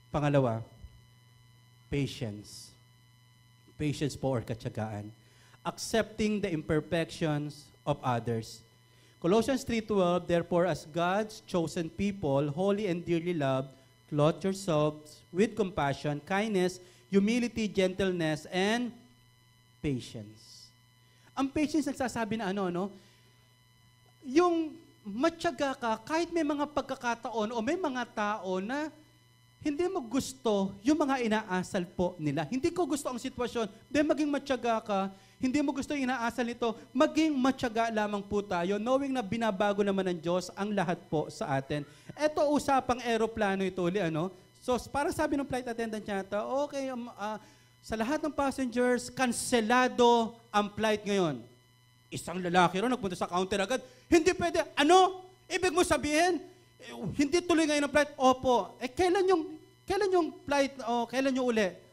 Pangalawa, patience. Patience po or katyagaan. Accepting the imperfections of others. Colossians 3:12, therefore as God's chosen people, holy and dearly loved, clothe yourselves with compassion, kindness, humility, gentleness, and patience. Ang patience nagsasabi na yung matyaga ka kahit may mga pagkakataon o may mga tao na hindi mo gusto yung mga inaasal po nila. Hindi ko gusto ang sitwasyon, maging matyaga ka. Hindi mo gusto yung inaasal nito, maging matyaga lamang po tayo, knowing na binabago naman ng Diyos ang lahat po sa atin. Ito, usapang aeroplano ito uli, So, parang sabi ng flight attendant yata, okay, sa lahat ng passengers, kanselado ang flight ngayon. Isang lalaki ron, nagpunta sa counter agad, hindi pwede, Ibig mo sabihin, hindi tuloy ngayon ang flight? Opo. Kailan yung flight, kailan yung uli?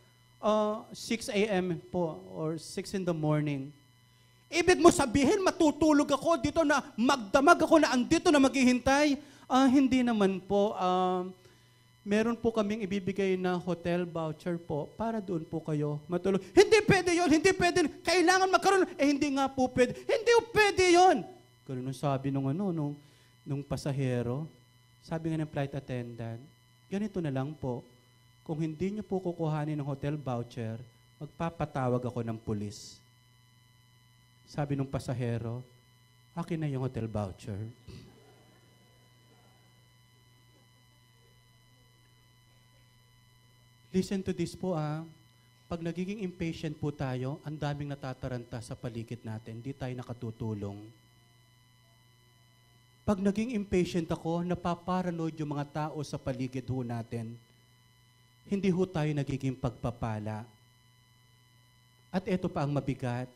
6 a.m. po, or 6 in the morning. Ibig mo sabihin, matutulog ako dito na, magdamag ako na andito na maghihintay? Hindi naman po. Meron po kaming ibibigay na hotel voucher po para doon po kayo matulog. Hindi pwede yun, hindi pwede. Kailangan magkaroon. Hindi nga po pwede. Hindi pwede yun. Ganun ang sabi nung pasahero. Sabi nga ng flight attendant, ganito na lang po. Kung hindi niyo po kukuhanin ng hotel voucher, magpapatawag ako ng pulis. Sabi nung pasahero, akin na yung hotel voucher. Listen to this po Pag nagiging impatient po tayo, ang daming natataranta sa paligid natin, di tayo nakatutulong. Pag naging impatient ako, napaparanoid yung mga tao sa paligid ho natin. Hindi ho tayo nagiging pagpapala. At ito pa ang mabigat.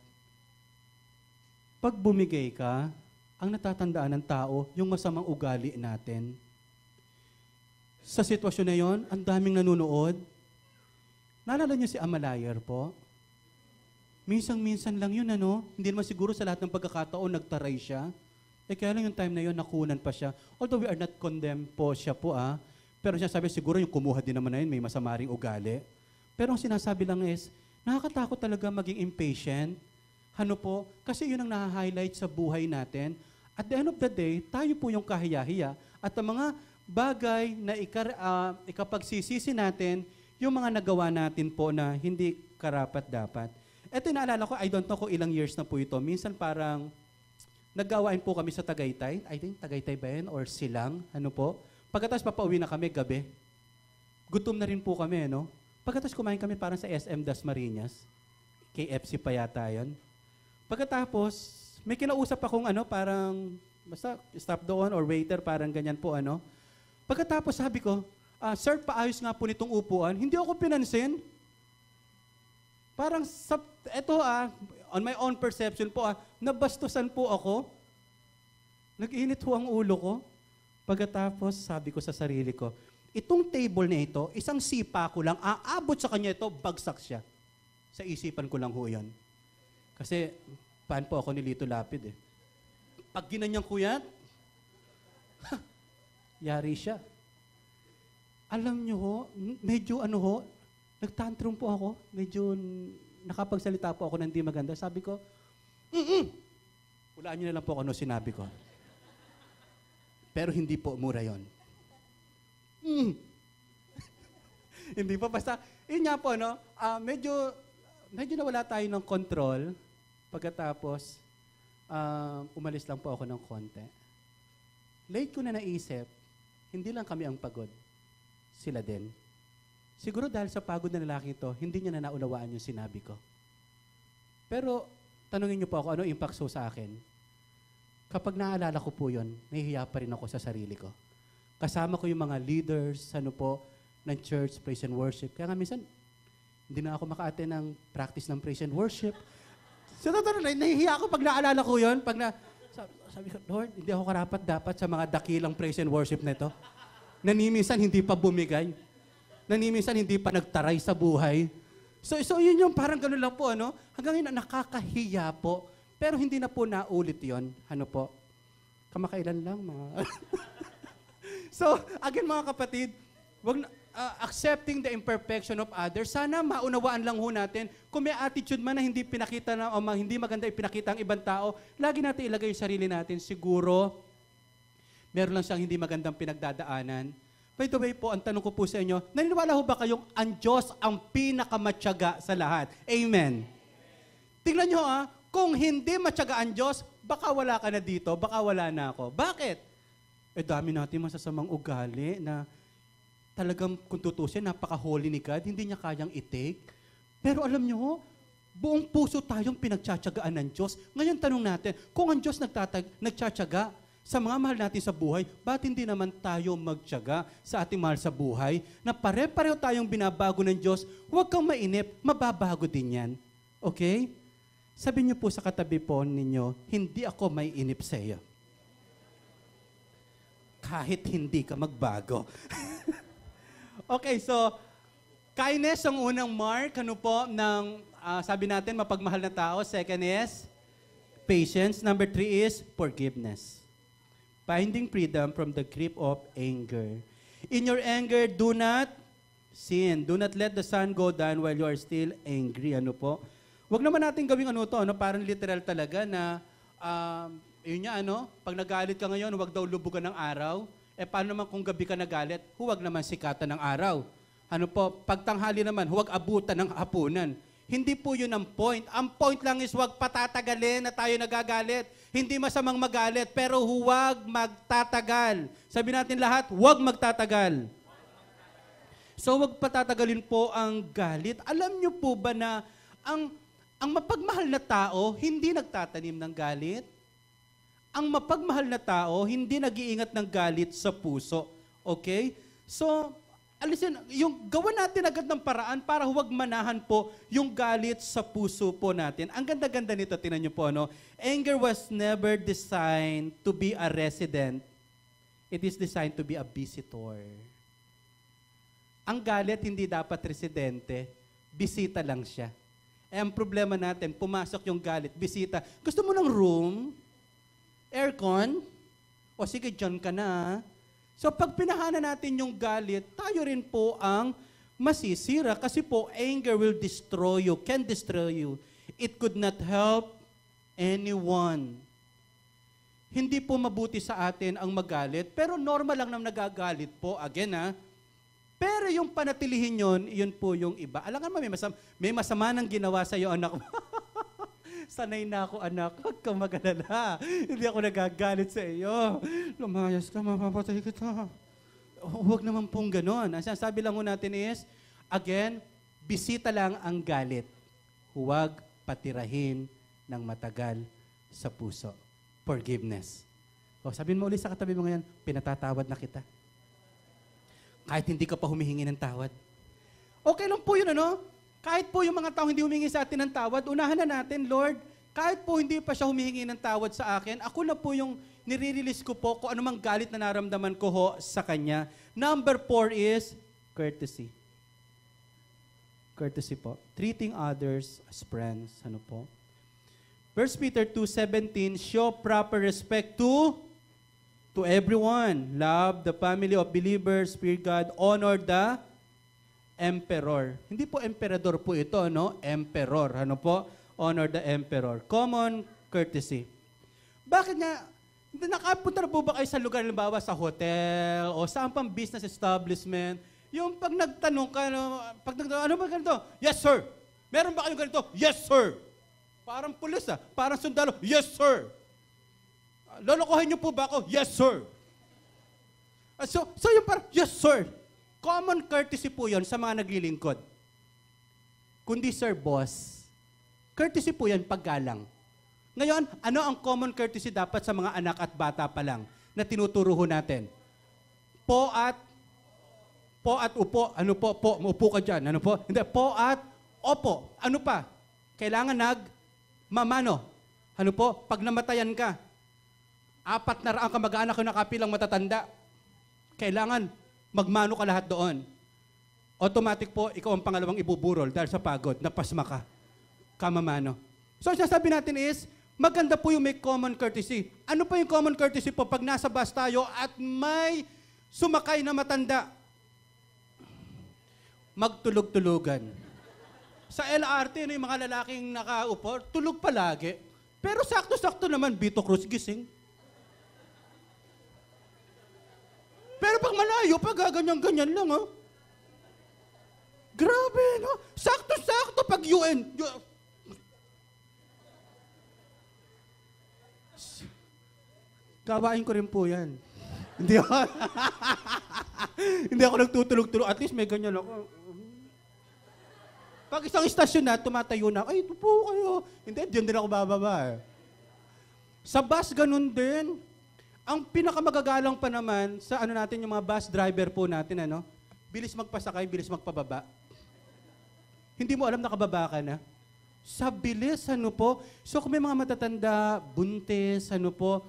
Pag bumigay ka, ang natatandaan ng tao, yung masamang ugali natin. Sa sitwasyon na yon, ang daming nanonood. Naalala niyo si Amalayer po? Minsan-minsan lang yun, Hindi naman siguro sa lahat ng pagkakataon nagtaray siya. Kaya lang yung time na yun, nakunan pa siya. Although we are not condemned po siya po, Pero siya sabi, siguro yung kumuha din naman na yun, may masamaring ugali. Pero ang sinasabi lang is, nakakatakot talaga maging impatient. Kasi yun ang naha-highlight sa buhay natin. At the end of the day, tayo po yung kahiya-hiya. At ang mga bagay na ikapagsisisi natin, yung mga nagawa natin po na hindi karapat-dapat. Ito naalala ko, I don't know kung ilang years na po ito. Minsan parang naggawain po kami sa Tagaytay. I think Tagaytay ba yun? Or Silang? Pagkatapos papauwi na kami gabi. Gutom na rin po kami, Pagkatapos kumain kami parang sa SM Dasmariñas. KFC pa yata yun. Pagkatapos, may kinausap akong parang, basta stop doon or waiter, parang ganyan po, Pagkatapos sabi ko, sir, paayos nga po nitong upuan. Hindi ako pinansin. Parang, on my own perception po, nabastusan po ako. Nag-init ho ang ulo ko. Pagkatapos, sabi ko sa sarili ko, itong table na ito, isang sipa ko lang, aabot sa kanya ito, bagsak siya. Sa isipan ko lang ho yun. Kasi, paan po ako ni Lito Lapid Pag ginanyang ko yan, yari siya. Alam niyo ho, medyo nagtantrum po ako, medyo nakapagsalita po ako ng di maganda. Sabi ko, hulaan niyo na lang po ako sinabi ko. Pero hindi po mura yon. Hindi pa, basta, yun nga po, medyo nawala tayo ng control. Pagkatapos, umalis lang po ako ng konti. Late ko na naisip, hindi lang kami ang pagod. Sila din. Siguro dahil sa pagod na lalaki ito, hindi niya na naunawaan yung sinabi ko. Pero, tanungin niyo po ako, ano impact sa akin? Kapag naalala ko po yun, nahihiya pa rin ako sa sarili ko. Kasama ko yung mga leaders, ng church, praise and worship. Kaya nga minsan, hindi na ako maka-attend ng practice ng praise and worship. So, nahihiya ako pag naalala ko yun. Sabi ko, Lord, hindi ako karapat dapat sa mga dakilang praise and worship na ito. Nanimisan hindi pa bumigay. Nanimisan hindi pa nagtaray sa buhay. So yun yung parang gano'n lang po, Hanggang ngayon, nakakahiya po. Pero hindi na po naulit yun. Kamakailan lang, mga... So, again mga kapatid, accepting the imperfection of others, sana maunawaan lang ho natin, kung may attitude man na hindi pinakita na, o hindi maganda ipinakita ang ibang tao, lagi natin ilagay yung sarili natin, siguro, meron lang siyang hindi magandang pinagdadaanan. By the way po, ang tanong ko po sa inyo, naniniwala ho ba kayong ang Diyos ang pinakamatyaga sa lahat? Amen. Tingnan nyo kung hindi matyaga ang Diyos, baka wala ka na dito, baka wala na ako. Bakit? Dami natin masasamang ugali na talagang kung tutusin, napaka-holy ni God, hindi niya kayang i-take. Pero alam nyo, buong puso tayong pinagtsatsagaan ng Diyos. Ngayon tanong natin, kung ang Diyos nagtsatsaga sa mga mahal natin sa buhay, ba't hindi naman tayo magtyaga sa ating mahal sa buhay na pare-pareho tayong binabago ng Diyos? Huwag kang mainip, mababago din yan. Okay? Sabi niyo po sa katabi po ninyo, hindi ako may inip sa iyo. Kahit hindi ka magbago. Okay, so, kindness ang unang mark, sabi natin, mapagmahal na tao. Second is, patience. Number 3 is, forgiveness. Finding freedom from the grip of anger. In your anger, do not sin. Do not let the sun go down while you are still angry. Huwag naman natin gawing parang literal talaga na, pag nagalit ka ngayon, huwag daw lubugan ng araw. Paano naman kung gabi ka nagalit, huwag naman sikatan ng araw. Pag tanghali naman, huwag abutan ng hapunan. Hindi po yun ang point. Ang point lang is huwag patatagalin na tayo nagagalit. Hindi masamang magalit, pero huwag magtatagal. Sabi natin lahat, huwag magtatagal. So huwag patatagalin po ang galit. Alam niyo po ba na ang mapagmahal na tao, hindi nagtatanim ng galit? Ang mapagmahal na tao, hindi nag-iingat ng galit sa puso. Okay? So, yung gawa natin agad ng paraan para huwag manahan po yung galit sa puso po natin. Ang ganda-ganda nito, tinan niyo po, Anger was never designed to be a resident. It is designed to be a visitor. Ang galit hindi dapat residente, bisita lang siya. Ang problema natin, pumasok yung galit, bisita. Gusto mo ng room? Aircon? O sige, dyan ka na. So pag pinahanan natin yung galit, tayo rin po ang masisira kasi po anger will destroy you, can destroy you. It could not help anyone. Hindi po mabuti sa atin ang magalit, pero normal lang na nagagalit po. Again pero yung panatilihin yun po yung iba. Alam nga may masama nang ginawa sa iyo, anak. Sanay na ako, anak. Huwag kang mag-alala. Hindi ako nagagalit sa iyo. Lumayas ka, mapapatay kita. Huwag naman pong ganon. Ang sinasabi lang natin is, again, bisita lang ang galit. Huwag patirahin ng matagal sa puso. Forgiveness. Sabihin mo ulit sa katabi mo ngayon, pinatatawad na kita. Kahit hindi ka pa humihingi ng tawad. Okay lang po yun, Kahit po yung mga tao hindi humingi sa atin ng tawad, unahan na natin, Lord, kahit po hindi pa siya humihingi ng tawad sa akin, ako na po yung nire-release ko po kung anumang galit na naramdaman ko sa Kanya. Number 4 is courtesy. Courtesy po. Treating others as friends. 1 Peter 2:17, show proper respect to everyone. Love the family of believers, fear God, honor the emperor. Hindi po emperador po ito, Emperor. Honor the emperor. Common courtesy. Bakit nga, nakapunta na po ba kayo sa lugar, halimbawa sa hotel o saan pang business establishment, yung pag nagtanong ka, ano ba ganito? Yes, sir. Meron ba kayong ganito? Yes, sir. Parang pulis parang sundalo. Yes, sir. Lolokohin niyo po ba ako? Yes, sir. So yung parang, yes, sir. Common courtesy po yon sa mga naglilingkod. Kundi, sir, boss, courtesy po yan paggalang. Ngayon, ano ang common courtesy dapat sa mga anak at bata pa lang na tinuturo natin? Po at upo. Ano po? Po, maupo ka dyan. Ano po? Hindi, po at opo. Ano pa? Kailangan mamano. Ano po? Pag namatayan ka, 400 kamag-anak yung nakapilang matatanda. Kailangan magmano ka lahat doon. Automatic po, ikaw ang pangalawang ibuburol dahil sa pagod, napasma ka. Kamamano. So, sinasabi natin is, maganda po yung may common courtesy. Ano pa yung common courtesy po pag nasa bus tayo at may sumakay na matanda? magtulog-tulugan. Sa LRT, yung mga lalaking nakaupo, tulog palagi. Pero sakto-sakto naman, Vito Cruz gising. Pero pag malayo, pag ganyan-ganyan lang, oh. Grabe, no? Sakto-sakto pag UN. Gawain ko rin po yan. Hindi ako, hindi ako nagtutulog-tulog. At least may ganyan ako. Pag isang istasyon na, tumatayo na, ay, ito po kayo. Hindi, diyan din ako bababa. Sa bus, ganun din. Ang pinakamagagalang pa naman sa ano natin, yung mga bus driver po natin, ano, bilis magpasakay, bilis magpababa. Hindi mo alam nakababa ka na. Sa bilis, ano po. So kung may mga matatanda, buntis, ano po,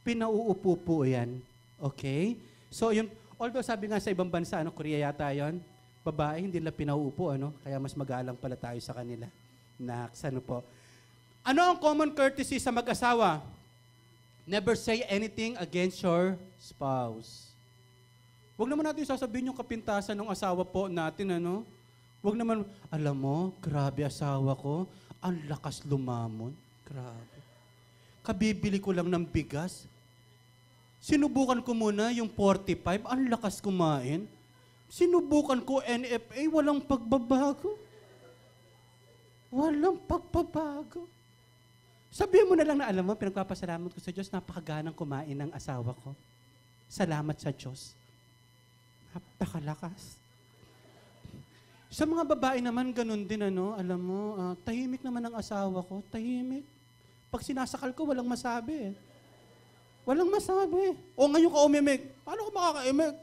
pinauupo po yan. Okay? So yun, although sabi nga sa ibang bansa, ano, Korea yata yun, babae, hindi nila pinauupo, ano? Kaya mas magalang pala tayo sa kanila. Naks, ano po. Ano ang common courtesy sa mag-asawa? Never say anything against your spouse. Huwag naman natin sasabihin yung kapintasan ng asawa po natin, ano? Huwag naman, alam mo, grabe asawa ko, ang lakas lumamon. Grabe. Kabibili ko lang ng bigas. Sinubukan ko muna yung 45, ang lakas kumain. Sinubukan ko NFA, walang pagbabago. Walang pagbabago. Sabihin mo na lang na, alam mo, pinagpapasalamat ko sa Diyos, napakaganang kumain ng asawa ko. Salamat sa Diyos. Napakalakas. Sa mga babae naman, ganun din, ano, alam mo, tahimik naman ang asawa ko, tahimik. Pag sinasakal ko, walang masabi. Walang masabi. O ngayon ka umimik, paano ko makakaimik?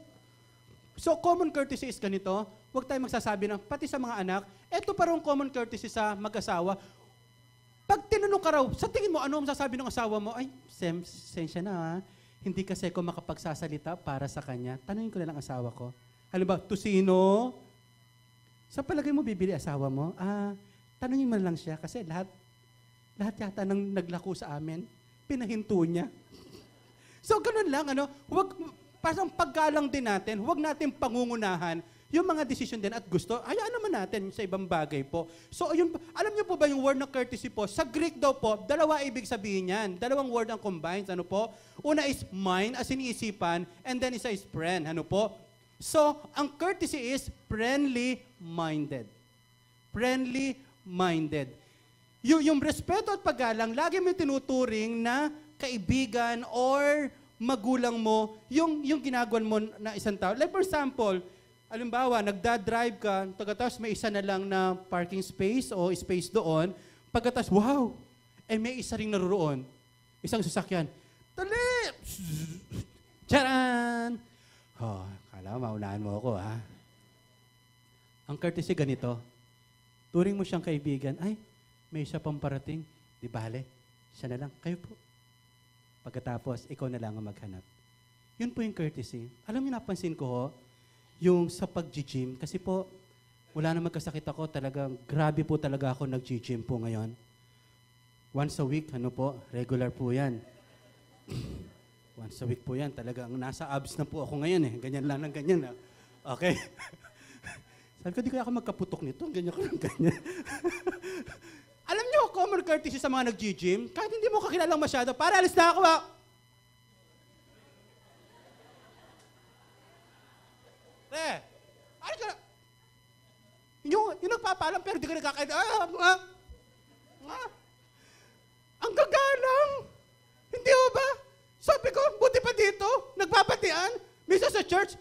So, common courtesy is ganito. Huwag tayo magsasabi ng, pati sa mga anak, eto parang common courtesy sa mag-asawa. Pag tinanong ka raw, sa tingin mo, ano ang sasabi ng asawa mo? Ay, sensya na ha. Hindi kasi ako makapagsasalita para sa kanya. Tanungin ko na lang asawa ko. Halimbawa, to sino? Sa palagay mo, bibili asawa mo? Tanungin mo lang siya kasi lahat yata nang naglako sa amin, pinahinto niya. So, ganun lang, ano? Parang paggalang din natin, huwag natin pangungunahan yung mga desisyon din at gusto, hayaan naman natin sa ibang bagay po. So, yun, alam niyo po ba yung word na courtesy po? Sa Greek daw po, dalawa ibig sabihin yan. Dalawang word ang combined. Ano po? Una is mind, as iniisipan, and then isa is friend. Ano po? So, ang courtesy is friendly-minded. Friendly-minded. Yung respeto at paggalang, lagi mo tinuturing na kaibigan or magulang mo, yung ginagawan mo na isang tao. Like for example, alimbawa, nagda-drive ka, pagkatapos may isa na lang na parking space o space doon, pagkatapos, wow, may isa ring naroon. Isang sasakyan. Dali! Charan! Oh, kala maunahan mo ako, ha? Ang courtesy ganito, turing mo siyang kaibigan, ay, may isa pang parating, di bale, siya na lang, kayo po. Pagkatapos, ikaw na lang ang maghanap. Yun po yung courtesy. Alam niyo, napansin ko ho, yung sa pag-gym, kasi po, wala na magkasakit ako, talagang, grabe po talaga ako nag-gym po ngayon. Once a week, ano po, regular po yan. Once a week po yan, talagang nasa abs na po ako ngayon eh. Ganyan lang ng ganyan. Okay? Sabi ko, di kaya ako magkaputok nito, ganyan ko lang ganyan. Alam niyo, common courtesy sa mga nag-gym, kahit hindi mo kakilalang masyado, para alis na ako ba? Alis ka na. Yung nagpapalam pero di ka nagkakain. Ang gagalang. Hindi ho ba? Sabi ko, buti pa dito, nagbabatian. Minsan sa church,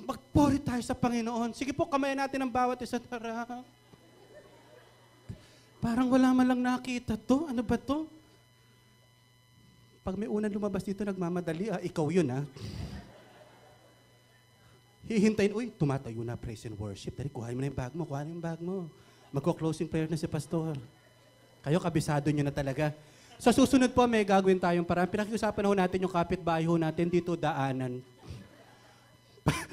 magpuri tayo sa Panginoon. Sige po, kamayan natin ang bawat isa. Tara. Parang wala man lang nakita to. Ano ba to? Pag may unang lumabas dito, nagmamadali, ikaw yun, ha? Hihintayin, uy, tumatayo na, praise and worship. Dari, kuhain mo na yung bag mo, kuhain yung bag mo. Magko-closing prayer na si pastor. Kayo, kabisado nyo na talaga. Sa susunod po, may gagawin tayong parang. Pinakiusapan ho natin yung kapitbahay ho natin dito daanan.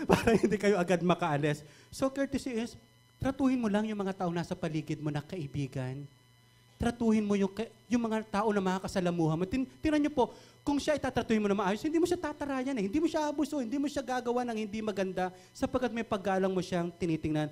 Para hindi kayo agad makaalis. So, courtesy is, tratuhin mo lang yung mga tao nasa paligid mo na kaibigan. tratuhin mo yung mga tao na makakasalamuhan mo. Tinan niyo po, kung siya itatratuhin mo na maayos, hindi mo siya tatarayan eh. Hindi mo siya abuso, hindi mo siya gagawa ng hindi maganda sapagkat may paggalang mo siyang tinitingnan.